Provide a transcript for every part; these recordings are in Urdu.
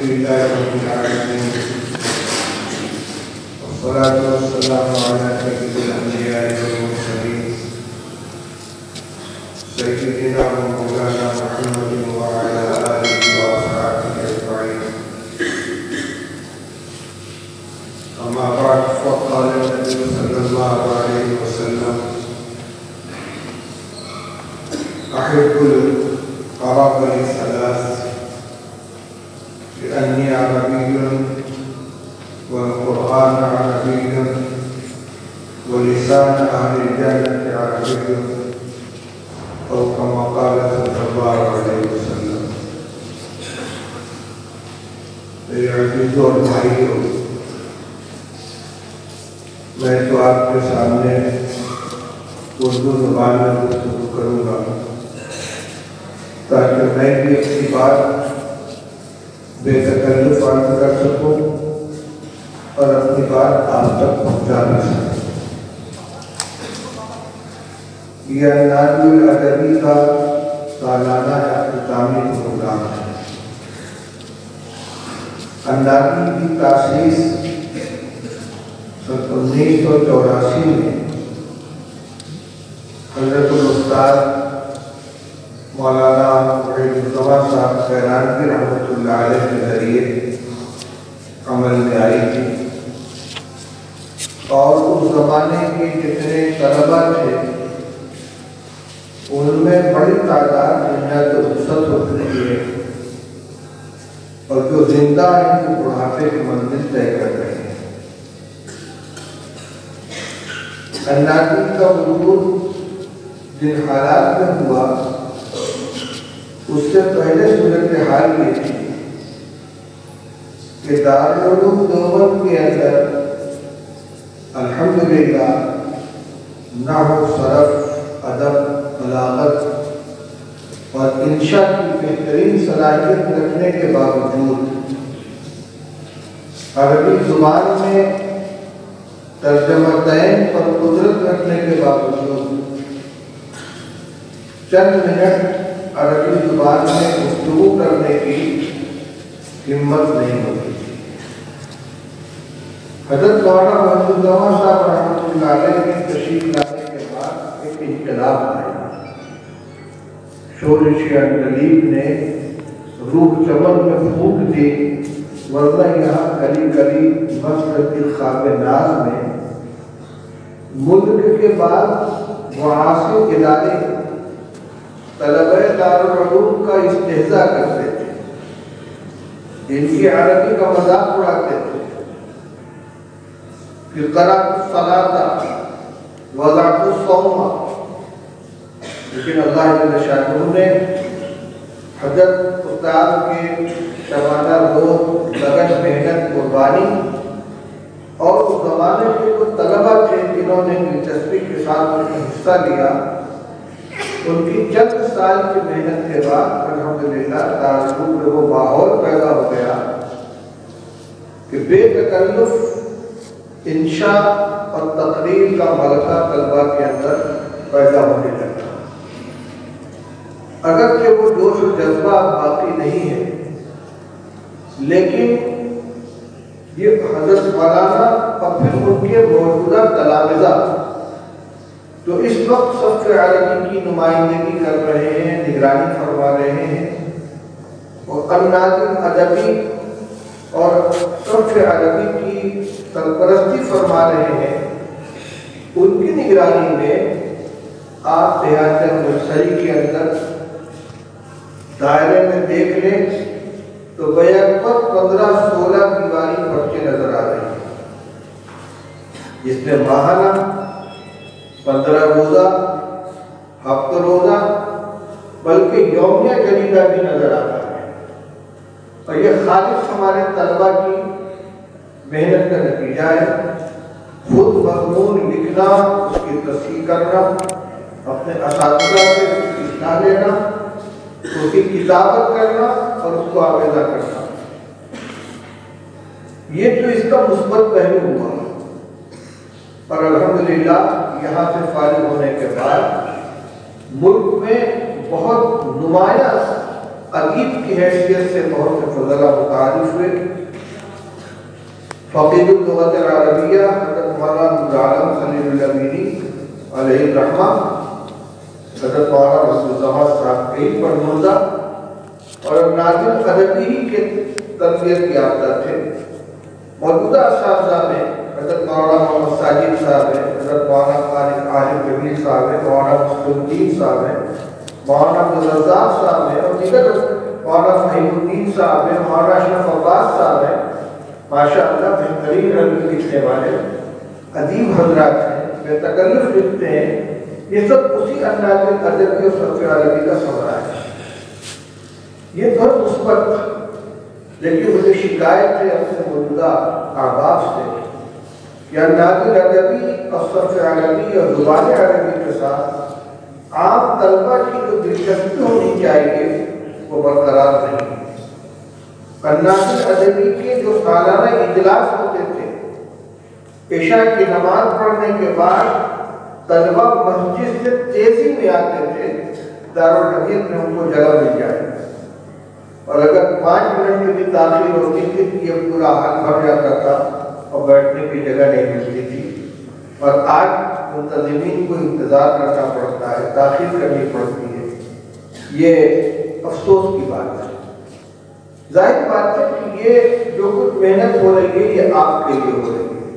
لله رب العالمين والصلاة والسلام على سيد الأنبياء والمرسلين سيدنا ومولانا محمد وعلى آله وأصحابه أجمعين. أما بعد، فقال النبي صلى الله عليه وسلم: أحب القرابة ثلاث، لأني عربي والقرآن عربي ولسان أهل الجنة عربي، أو كما قال صلى الله عليه وسلم. میرے عزیزوں اور بھائیوں، میں تو آپ کے سامنے اردو زبان میں گفتگو کروں گا تاکہ میں بھی اپنی بات بے تکلف عرض کر سکوں اور اپنی بات آپ تک پہنچا بھی سکوں. یہ اندازی الادبی کا سالانہ اختتامی پروگرام ہے. اندازی کی تاسیس 1984 میں حضرت الاستاذ مولانا وحید الزمان صاحب خیرانوی رحمۃ اللہ علیہ کے ذریعے عمل میں آئی تھی، اور اس زمانے کے جتنے طلبہ تھے ان میں بڑی تعداد جنہیت رخصت ہو چکی ہے، اور جو زندہ ہیں وہ بڑھاپے کی منزل طے کر رہے ہیں. اندازی کا وجود جن حالات میں ہوا اس سے پہلے صورتحال یہ تھی کہ دارالعلوم دیوبند کے اندر الحمدللہ نحو، صرف، ادب، بلاغت اور انشاء کی بہترین صلاحیت رکھنے کے باوجود، عربی زبان میں ترجمتین پر قدرت رکھنے کے باوجود چند منٹ عربی زبان میں گفتگو کرنے کی ہمت نہیں ہوتی. حضرت مولانا وحید الزمان صاحب رحمۃ اللہ علیہ کی تشریف لانے کے بعد ایک انقلاب آیا. شورش اندلیب نے روح چمن میں پھونک دی، ورنہ یہاں کلی کلی مسجد خواب ناز میں ملک کے بعد معاصر ادارے طلبہ دارالعلوم کا استہزاء کرتے تھے، ان کی عربی کا مذاق اڑاتے تھے. پھر قرأت الصلاۃ وضعت الصوم، لیکن اللہ جل شانہ نے حضرت استاد کے شبانہ روز، لگن، محنت، قربانی اور اس زمانے کے جو طلبہ تھے جنہوں نے دلچسپی کے ساتھ حصہ لیا، ان کی چند سال کی محنت کے بعد الحمدللہ دارالعلوم میں وہ ماحول پیدا ہو گیا کہ بے تکلف انشاء اور تقریر کا ملکہ طلبہ کے اندر پیدا ہونے لگا. اگرچہ وہ جوش و جذبہ باقی نہیں ہے، لیکن یہ حضرت مولانا اور پھر ان کے موجودہ تلامذہ جو اس وقت صف عربی کی نمائندگی کر رہے ہیں، نگرانی فرما رہے ہیں، اور الناظم ادبی اور صف عربی کی سرپرستی فرما رہے ہیں، ان کی نگرانی میں آپ دیہات مرسری کے اندر دائرے میں دیکھ لیں تو بیک وقت 15-16 دیواری پرچے نظر آ رہے ہیں، جس میں ماہانہ، 15 روزہ، ہفتہ روزہ، بلکہ یومیہ جریدہ بھی نظر آتا ہے. اور یہ خالص ہمارے طلبہ کی محنت کا نتیجہ ہے. خود مضمون لکھنا، اس کی تصحیح کرنا، اپنے اساتذہ سے اصلاح لینا، اس کی کتابت کرنا اور اس کو آویزہ کرنا، یہ تو اس کا مثبت پہلو ہوا. اور الحمدللہ یہاں سے فارغ ہونے کے بعد ملک میں بہت نمایاں ادیب کی حیثیت سے بہت سے فضلہ متعارف ہوئے. فقید اللغت العربیہ حضرت مولانا عبدالعالم خلیل الامینی علیہ الرحمہ، حضرت مولانا رسول صاحب کئی پڑھمردہ اور ناظم ادبی کے تربیت یافتہ تھے۔ موجودہ اساتذہ میں حضرت مولانا محمد ساجد صاحب ہیں، حضرت مولانا خالد عالم کبیر صاحب ہیں، مولانا مسلم الدین صاحب ہیں، مولانا عبدالرزاق صاحب ہیں، اور دیگر مولانا فہیم الدین صاحب ہیں، مولانا اشرف عباس صاحب ہیں۔ ماشاءاللہ بہترین عربی لکھنے والے ادیب حضرات ہیں، بے تکلف لکھتے ہیں۔ یہ سب اسی انداز ادبی اور صرف عربی کا ثمرہ ہے۔ یہ تو مثبت، لیکن مجھے شکایت ہے اپنے موجودہ احباب سے کہ انداز ادبی اور صرف عربی اور زبان عربی کے ساتھ عام طلبہ کی جو دلچسپی ہونی چاہیے وہ برقرار نہیں۔ انداز ادبی کے جو سالانہ اجلاس ہوتے تھے، عشاء کی نماز پڑھنے کے بعد طلبہ مسجد سے تیزی میں آتے تھے دارالحدیث میں ان کو جگہ مل جائے، اور اگر 5 منٹ کی بھی تاخیر ہوتی تھی کہ یہ پورا حال بھر جاتا تھا اور بیٹھنے کی جگہ نہیں ملتی تھی۔ اور آج منتظمین کو انتظار کرنا پڑتا ہے، تاخیر کرنی پڑتی ہے۔ یہ افسوس کی بات ہے۔ ظاہر بات ہے کہ یہ جو کچھ محنت ہو رہی ہے یہ آپ کے لیے ہو رہی ہے،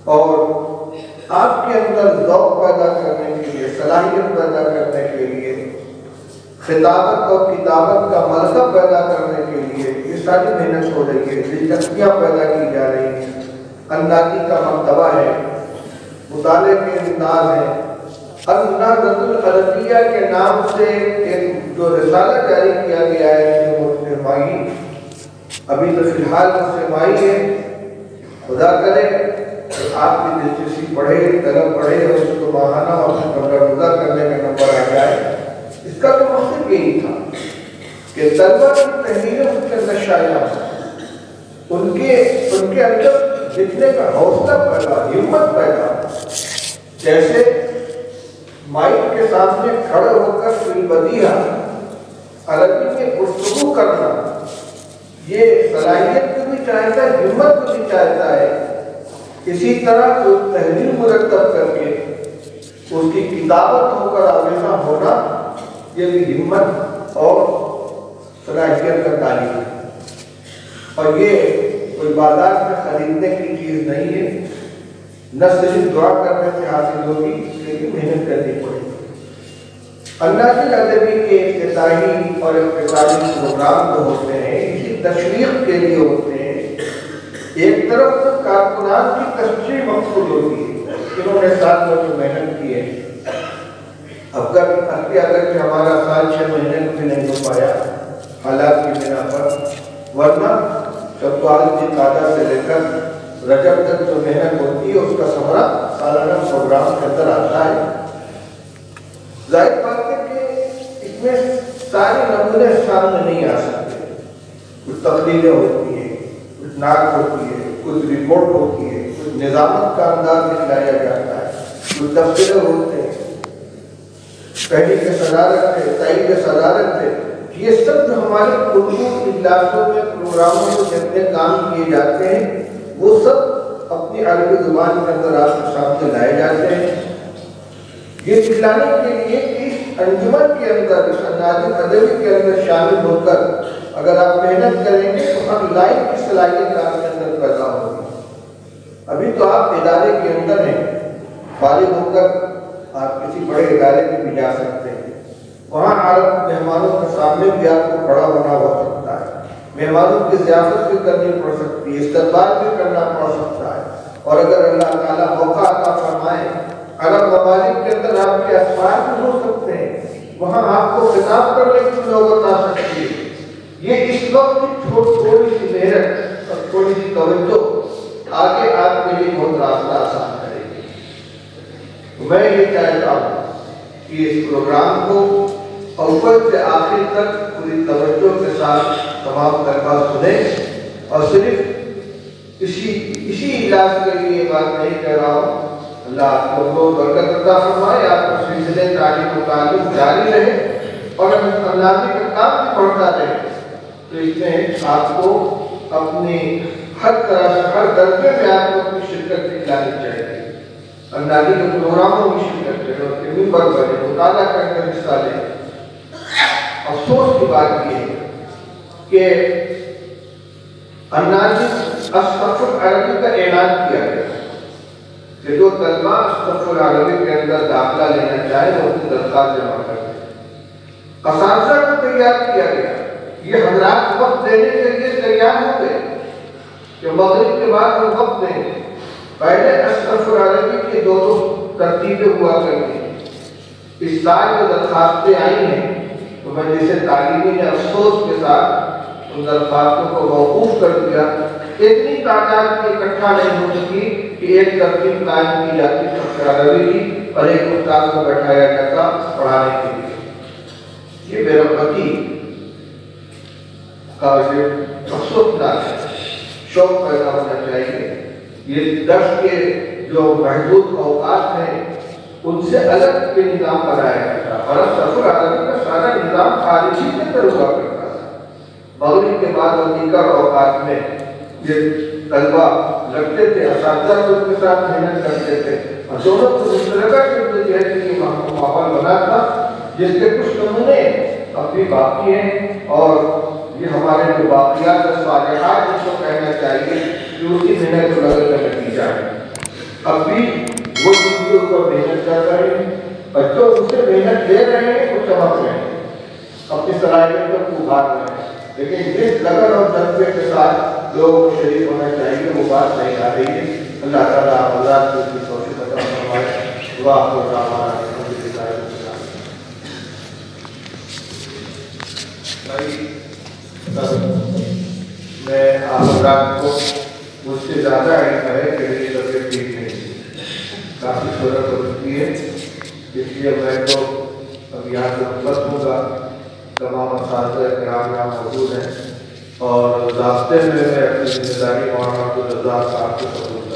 اور آپ کے اندر ذوق پیدا کرنے کے لیے، صلاحیت پیدا کرنے کے لیے، خطابت اور کتابت کا ملکہ پیدا کرنے کے لیے یہ ساری محنت ہو رہی ہے، دلچسپیاں پیدا کی جا رہی ہیں، اندازی کا مرتبہ ہے، مطالعے کے انداز ہے۔ النہضۃ العربیہ کے نام سے ایک جو رسالہ جاری کیا گیا ہے، جو رہنمائی ابھی تو فی الحال رہنمائی ہے، خدا کرے کہ آپ کی دلچسپی بڑھے، طلب بڑھے اور اس کو ماہانہ اور روزہ کرنے کا نمبر آ جائے۔ اس کا تو مقصد یہی تھا کہ طلبہ کی تحریریں ان کے اندر شائع ہوں، ان کے اندر لکھنے کا حوصلہ پیدا، ہمت پیدا۔ جیسے مائک کے سامنے کھڑے ہو کر بالبدیہہ عربی میں گفتگو کرنا، یہ صلاحیت کو بھی چاہتا ہے، ہمت کو بھی چاہتا ہے۔ اسی طرح کوئی تحریر مرتب کر کے اس کی کتابت ہو کر آویزاں ہونا، یہ بھی ہمت اور صلاحیت کا تعلیم ہے، اور یہ کوئی بازار میں خریدنے کی چیز نہیں ہے۔ نہ صرف دعا کرنے سے حاصل ہوگی، لیکن محنت کرنی پڑے گی۔ انداز ادبی کے افتتاحی اور اقتصادی پروگرام جو ہوتے ہیں اسی تشویق کے لیے ہوتے ہیں۔ ایک طرف تو کارکنان کی تشریح مقصود ہوتی ہے، انہوں نے سال میں جو محنت کی ہے، اگر ہمارا سال 6 مہینے بھی نہیں ہو پایا حالات کی بنا پر، ورنہ شوال کی قادہ سے لے کر رجب تک جو محنت ہوتی ہے اس کا ثمرہ سالانہ پروگرام کے اندر آتا ہے۔ ظاہر بات ہے کہ اس میں سارے نمونے سامنے نہیں آ سکتے، کچھ تقریریں ہوتی ہیں، کچھ نعت ہوتی ہے، کچھ رپورٹ ہوتی ہے، کچھ نظامت کا انداز دکھلایا جاتا ہے، کچھ تبصرے ہوتے ہیں، تحریک صدارت ہے، تائید صدارت ہے۔ یہ سب جو ہمارے اردو اجلاسوں میں پروگراموں میں جتنے کام کیے جاتے ہیں وہ سب اپنی عربی زبان کے اندر آپ کے سامنے لائے جاتے ہیں، یہ دکھلانے کے لیے کہ اس انجمن کے اندر، اس انداز ادبی کے اندر شامل ہو کر اگر آپ محنت کریں گے تو ہر لائن کی صلاحیت آپ کے اندر پیدا ہوگی۔ ابھی تو آپ ادارے کے اندر ہیں، فارغ ہو کر آپ کسی بڑے ادارے میں بھی جا سکتے ہیں، وہاں عرب مہمانوں کے سامنے بھی آپ کو کھڑا ہونا ہو سکتا ہے، مہمانوں کی ضیافت بھی کرنی پڑ سکتی ہے، استقبال بھی کرنا پڑ سکتا ہے، اور اگر اللہ تعالیٰ موقع عطا فرمائے عرب ممالک کے اندر آپ کے اسفار بھی ہو سکتے ہیں، وہاں آپ کو خطاب کرنے کی نوبت آ سکتی ہے۔ یہ اس وقت تھوڑی سی محنت اور تھوڑی سی توجہ آگے آپ کے لیے بہت راستہ آسان کرے گی۔ میں یہ چاہتا ہوں کہ اس پروگرام کو اول سے آخر تک پوری توجہ کے ساتھ تمام طلباء سنیں، اور صرف اسی اجلاس کے لیے یہ بات نہیں کہہ رہا ہوں۔ اللہ آپ کو برکت عطا فرمائے، آپ کو سلسلے تعلیم و تعلق جاری رہے، اور اندازی کا کام بھی بڑھتا رہے، تو اس میں آپ کو اپنی ہر طرح سے ہر درجے میں آپ کو اپنی شرکت دکھلانی چاہیے. اندازی کے پروگراموں میں شرکت کریں اور ممبر بنے, مطالعہ کر حصہ لیں. افسوس کی بات یہ ہے کہ اندازی الصف العربی کا اعلان کیا گیا کہ جو طلبہ الصف العربی کے اندر داخلہ لینا چاہے وہ اپنی درخواست جمع کر دیں. اساتذہ کو تیار کیا گیا. یہ حضرات وقت دینے کے لیے تیار ہو گئے کہ مغرب کے بعد ہم وقت دیں گے. پہلے الصف العربی کی دو ترتیبیں ہوا کرتی ہیں. اس سال جو درخواستیں آئی ہیں تو مجلس تعلیمی نے افسوس کے ساتھ ان درخواستوں کو موقوف کر دیا. اتنی تعداد کی اکٹھا نہیں ہو سکی کہ ایک ترتیب قائم کی جاتی الصف العربی کی اور ایک استاد کو بیٹھایا جاتا پڑھانے کے لیے. یہ بے رغبتی کا افسوسناک ہے. شوق پیدا ہونا چاہیے. یہ درس کے جو محدود اوقات ہیں ان سے الگ کے نظام بنایا جاتا. اور الصف العربی کا سارا نظام خارجی کے اندر ہوا کرتا تھا. مغرب کے بعد اور دیگر اوقات میں یہ طلبہ لگتے تھے, اساتذہ کو ان کے ساتھ محنت کرتے تھے اور دونوں کو مشترکہ کے ماحول بنا تھا جس کے کچھ نمونے اب بھی باقی ہیں. اور یہ ہمارے جو باقیات صالحات جس کو کہنا چاہیے کہ اسی محنت و لگن کا نتیجہ ہے. اب بھی وہ چیزوں پر محنت کر رہے ہیں اور جو اسے محنت دے رہے ہیں وہ چمک رہے ہیں, اپنی صلاحیتوں کو ابھار رہے ہیں. لیکن جس لگن اور جذبے کے ساتھ لوگوں کو شریک ہونا چاہیے وہ بات نہیں آ رہی ہے. اللہ تعالیٰ آزاد کو کی توفیق عطا فرمائے. دعا کو ہمارا میں آپ حضرات کو مجھ سے زیادہ علم ہے کہ میری طبیعت ٹھیک نہیں تھی, کافی صورت ہو چکی ہے. اس لیے میں تو اب یہاں سے مطلب ہوں گا. تمام اساتذہ کرام یہاں موجود ہیں اور ضابطے میں اپنی ذمہ داری مولانا عبدالرزاق صاحب کو قبول